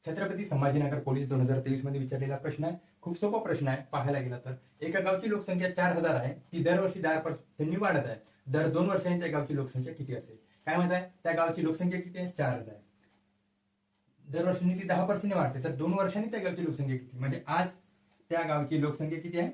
Chhatrapati Sambhajinagar police 2023 मध्ये विचारलेला प्रश्न आहे. खूप सोपा प्रश्न आहे. पाहायला गेला तर एका गावची लोकसंख्या 4000 आहे, ती दरवर्षी 10% वाढत आहे. दर 2 वर्षांनी त्या गावची लोकसंख्या किती असेल? काय म्हणत आहे? त्या गावची लोकसंख्या किती आहे? 4000. दरवर्षी ती 10% वाढते, तर 2 वर्षांनी त्या गावची लोकसंख्या किती? म्हणजे आज त्या गावची लोकसंख्या किती आहे?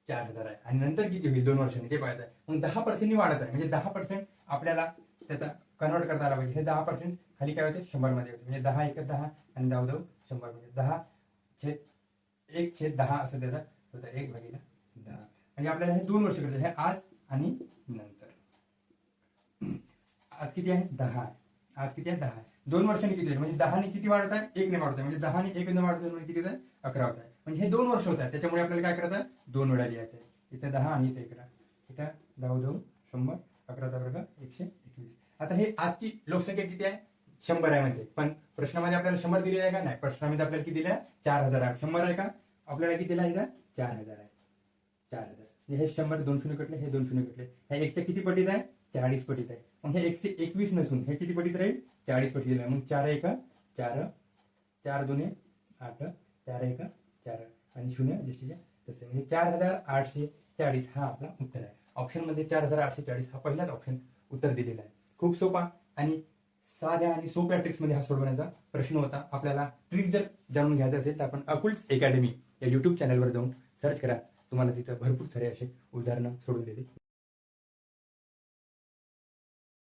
4000 आहे. आणि नंतर किती होईल 2 वर्षांनी ते पाहायचं आहे. मग 10% वाढत आहे, म्हणजे 10% आपल्याला त्याचा कन्वर्ट करता आला पाहिजे. हे 10% खाली काय होते? 100 मध्ये होते. म्हणजे 10 एक 10 आणि 10 10 100, म्हणजे 10/1/10 असं त्याचा होतं, 1/10. म्हणजे आपल्याला हे 2 वर्ष करायचं, हे आज आणि नंतर. आज किती आहे? 10 आहे. आज किती आहे? 10 आहे. 2 वर्षांनी किती आहे? म्हणजे 10 ने किती वाढत आहे? 1 ने वाढत आहे. म्हणजे 10 ने 1 ने वाढत आहे, म्हणजे किती होत आहे? 11 होत आहे. म्हणजे हे 2 वर्ष होत आहे. त्याच्यामुळे आपल्याला काय करायचं आहे? 2 वेळा लिहायचं आहे. इथे 10 आणि इथे 11. इथे 10 10 100, 11 वर्ग 121. आता हे आजची लोकसंख्या किती आहे? 100 आहे म्हणते, पण प्रश्नामध्ये आपल्याला 100 दिलेला आहे का? नाही. प्रश्नामध्ये आपल्याला किती दिलं? 4000 आहे. 100 आहे का? आपल्याला किती दिला इथं? 4000 आहे. 4000. हे 100 2 शून्य कटले, हे 2 शून्य कटले. ह्या 1च्या किती पटीत आहे? 40 पटीत आहे. मग हे 121 नसून हे किती पटीत राहील? 40 पटीत आहे. मग 4 1 4, 4 2 8, 4 1 4 आणि 0 जशीच्या तसे. म्हणजे 4840 हा आपला उत्तर आहे. ऑप्शन मध्ये 4840 हा पहिलाच ऑप्शन उत्तर दिलेला आहे. खूप सोपा आणि साध्या आणि सोप्या ट्रिक्स मध्ये हा सोडवण्याचा प्रश्न होता. आपल्याला ट्रिक्स जर जाणून घ्यायचं असेल तर आपण अकुल्स अकॅडमी या युट्यूब चॅनलवर जाऊन सर्च करा. तुम्हाला तिथं भरपूर सारे असे उदाहरणं सोडवलेले